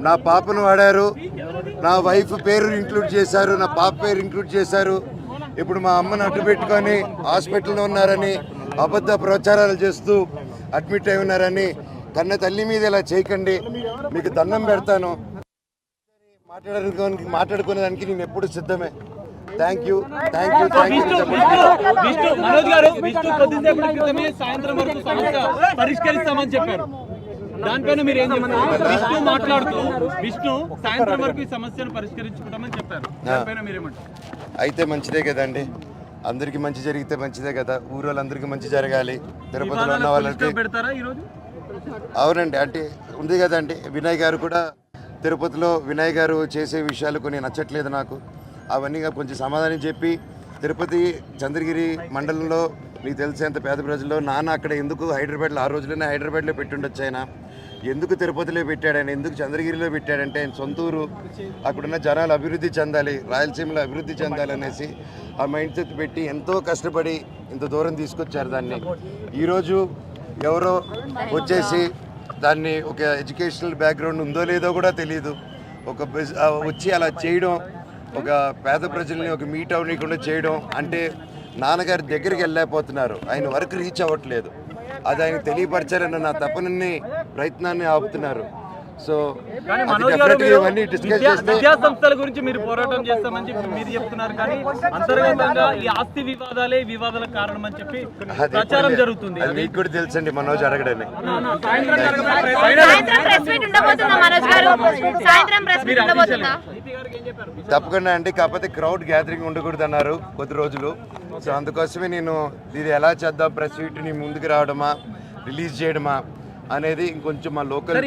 నా పాపను వాడారు, నా వైఫ్ పేరు ఇంక్లూడ్ చేశారు, నా పాప పేరు ఇంక్లూడ్ చేశారు. ఇప్పుడు మా అమ్మను అడ్డు పెట్టుకొని హాస్పిటల్లో ఉన్నారని అబద్ధ ప్రచారాలు చేస్తూ అడ్మిట్ అయి ఉన్నారని కన్న తల్లి మీద ఇలా చేయకండి, మీకు దండం పెడతాను. మాట్లాడుకునేదానికి నేను ఎప్పుడు సిద్ధమే. Thank you. మనోజ్ గారు కొద్దిసేపటి క్రితమే సాయంత్రం వరకు సమస్య పరిష్కరిస్తామని చెప్పారు. దానిపైన మీరు ఏం చెప్తారు? విష్ణు సాయంత్రం వరకు ఈ సమస్యను పరిష్కరించుకుంటామని చెప్పారు. దానిపైన మీరేమంటారు? అయితే మంచిదే కదండి, అందరికి మంచి జరిగితే మంచిదే కదా. ఊరోళ్ళందరికీ మంచి జరగాలి. తిరుపతిలో ఉన్న వాళ్ళకి పెడతారా ఈరోజు? అవునండి, అంటే ఉంది కదండి. వినయ్ గారు కూడా తిరుపతిలో వినయ్ గారు చేసే విషయాలు కొన్ని నచ్చట్లేదు నాకు. అవన్నీ కొంచెం సమాధానం చెప్పి తిరుపతి చంద్రగిరి మండలంలో మీకు తెలిసేంత పేద ప్రజల్లో నాన్న అక్కడ ఎందుకు హైదరాబాద్లో ఆ రోజుల్లోనే హైదరాబాద్లో పెట్టుండొచ్చు. ఆయన ఎందుకు తిరుపతిలో పెట్టాడు, ఆయన ఎందుకు చంద్రగిరిలో పెట్టాడంటే ఆయన సొంతూరు, అక్కడున్న జనాలు అభివృద్ధి చెందాలి, రాయలసీమలో అభివృద్ధి చెందాలి అనేసి ఆ మైండ్ సెట్ పెట్టి ఎంతో కష్టపడి ఇంత దూరం తీసుకొచ్చారు దాన్ని. ఈరోజు ఎవరో వచ్చేసి దాన్ని ఒక ఎడ్యుకేషనల్ బ్యాక్గ్రౌండ్ ఉందో లేదో కూడా తెలియదు, వచ్చి అలా చేయడం, ఒక పేద ప్రజల్ని ఒక మీట్ అవ్వకుండా చేయడం అంటే నాన్నగారి దగ్గరికి వెళ్ళలేకపోతున్నారు, ఆయన వరకు రీచ్ అవ్వట్లేదు. అది ఆయన తెలియపరచారన్న నా తపనని ప్రయత్నాన్ని ఆపుతున్నారు. సో ఇవన్నీ డిస్కస్ చేస్తే విద్యా సంస్థల గురించి మీరు పోరాటం చేస్తామని చెప్పి మీరు చెప్తున్నారు, కానీ అంతర్గతంగా ఈ ఆస్తి వివాదాలకు కారణం అని చెప్పి ప్రచారం జరుగుతుంది. అది మీకు కూడా తెలుసండి, మనోజ్ అడగడని. తప్పకుండా అండి, కాకపోతే క్రౌడ్ గ్యాదరింగ్ ఉండకూడదు అన్నారు కొద్ది రోజులు. సో అందుకోసమే నేను ఇది ఎలా చేద్దాం, ప్రెస్ మీట్ ని ముందుకు రావడమా రిలీజ్ చేయడమా అనేది ఇంకొంచెం మా లోకల్ అంటే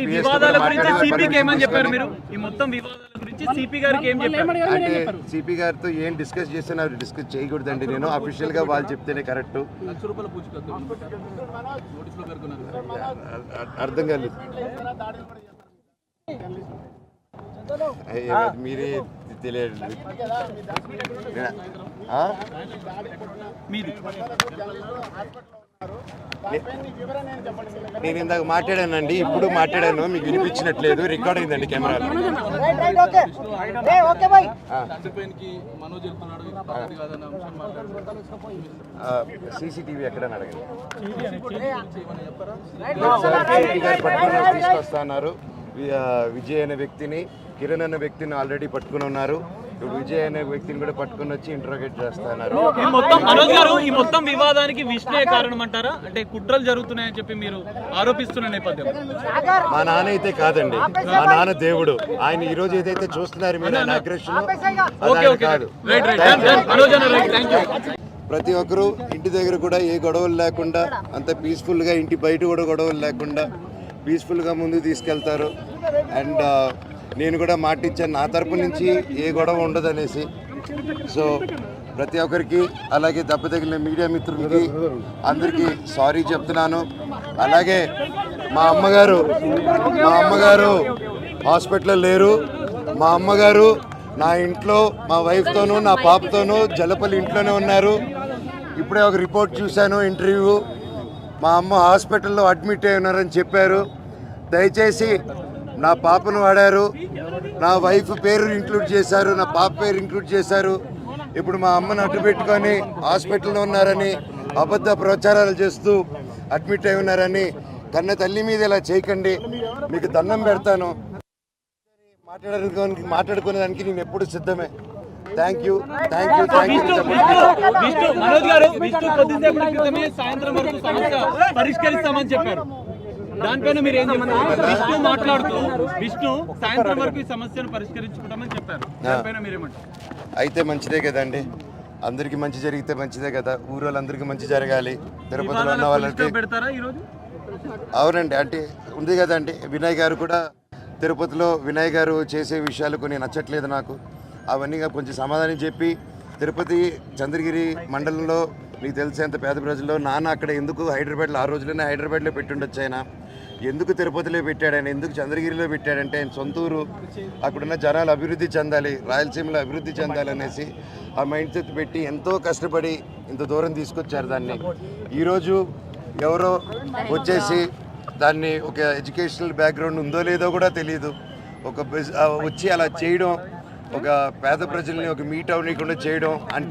సిపి గారితో ఏం డిస్కస్ చేసినా డిస్కస్ చేయకూడదండి. నేను అఫీషియల్ గా వాళ్ళు చెప్తేనే కరెక్ట్. అర్థం కాలేదు, మీరే తెలియదు. నేను ఇందాక మాట్లాడానండి, ఇప్పుడు మాట్లాడాను, మీకు వినిపించినట్లేదు, రికార్డ్ అయిందండి కెమెరాలో. సీసీటీవీ ఎక్కడని అడగండి. తీసుకొస్తా అన్నారు. విజయ్ అనే వ్యక్తిని, కిరణ్ అనే వ్యక్తిని ఆల్రెడీ పట్టుకుని ఉన్నారు. ఇప్పుడు విజయ్ అనే వ్యక్తిని కూడా పట్టుకుని వచ్చి ఇంట్రోగేట్ చేస్తున్నారు. ఈ మొత్తం వివాదానికి విష్ణే కారణం అంటారా? అంటే కుట్రలు జరుగుతున్నాయని చెప్పి మీరు ఆరోపిస్తున్న నేపథ్యం. మా నాన్న అయితే కాదండి, మా నాన్న దేవుడు. ఆయన ఈ రోజు ఏదైతే చూస్తున్నారు మీరు ఆయన అగ్రెషన్ కాదు. ప్రతి ఒక్కరూ ఇంటి దగ్గర కూడా ఏ గొడవలు లేకుండా అంత పీస్ఫుల్గా, ఇంటి బయట కూడా గొడవలు లేకుండా పీస్ఫుల్గా ముందుకు తీసుకెళ్తారు. అండ్ నేను కూడా మాట ఇచ్చాను, నా తరపు నుంచి ఏ గొడవ ఉండదు అనేసి. సో ప్రతి ఒక్కరికి, అలాగే దెబ్బ తగిలిన మీడియా మిత్రులకి అందరికీ సారీ చెప్తున్నాను. అలాగే మా అమ్మగారు హాస్పిటల్లో లేరు. మా అమ్మగారు నా ఇంట్లో మా వైఫ్తోనూ నా పాపతోనూ జలపల్లి ఇంట్లోనే ఉన్నారు. ఇప్పుడే ఒక రిపోర్ట్ చూశాను, ఇంటర్వ్యూ. మా అమ్మ హాస్పిటల్లో అడ్మిట్ అయి ఉన్నారని చెప్పారు. దయచేసి నా పాపను వాడారు, నా వైఫ్ పేరు ఇంక్లూడ్ చేశారు, నా పాప పేరు ఇంక్లూడ్ చేశారు. ఇప్పుడు మా అమ్మను అడ్డు పెట్టుకొని హాస్పిటల్లో ఉన్నారని అబద్ధ ప్రచారాలు చేస్తూ అడ్మిట్ అయి ఉన్నారని కన్న తల్లి మీద ఇలా చేయకండి, మీకు దండం పెడతాను. మాట్లాడుకునేదానికి నేను ఎప్పుడు సిద్ధమే. Thank you. మనోజ్ గారు కొద్దిసేపటి క్రితమే సాయంత్రం వరకు సమస్య పరిష్కరిస్తామని చెప్పారు. దానిపైన మీరు ఏం చెప్తారు? విష్ణు సాయంత్రం వరకు ఈ సమస్యను పరిష్కరించుకుంటామని చెప్పారు. దానిపైన మీరేమంటారు? అయితే మంచిదే కదండి, అందరికి మంచి జరిగితే మంచిదే కదా. ఊరోళ్ళందరికీ మంచి జరగాలి. తిరుపతిలో ఉన్న వాళ్ళకి పెడతారా ఈరోజు? అవునండి, అంటే ఉంది కదండి. వినయ్ గారు కూడా తిరుపతిలో వినయ్ గారు చేసే విషయాలు కొన్ని నచ్చట్లేదు నాకు. అవన్నీ కొంచెం సమాధానం చెప్పి తిరుపతి చంద్రగిరి మండలంలో మీకు తెలిసేంత పేద ప్రజల్లో నాన్న అక్కడ ఎందుకు హైదరాబాద్లో ఆ రోజుల్లోనే హైదరాబాద్లో పెట్టుండొచ్చు. ఆయన ఎందుకు తిరుపతిలో పెట్టాడు, ఆయన ఎందుకు చంద్రగిరిలో పెట్టాడంటే ఆయన సొంతూరు, అక్కడున్న జనాలు అభివృద్ధి చెందాలి, రాయలసీమలో అభివృద్ధి చెందాలి అనేసి ఆ మైండ్ సెట్ పెట్టి ఎంతో కష్టపడి ఇంత దూరం తీసుకొచ్చారు దాన్ని. ఈరోజు ఎవరో వచ్చేసి దాన్ని ఒక ఎడ్యుకేషనల్ బ్యాక్గ్రౌండ్ ఉందో లేదో కూడా తెలియదు, వచ్చి అలా చేయడం, ఒక పేద ప్రజల్ని ఒక మీట్ అవ్వకుండా చేయడం అంటే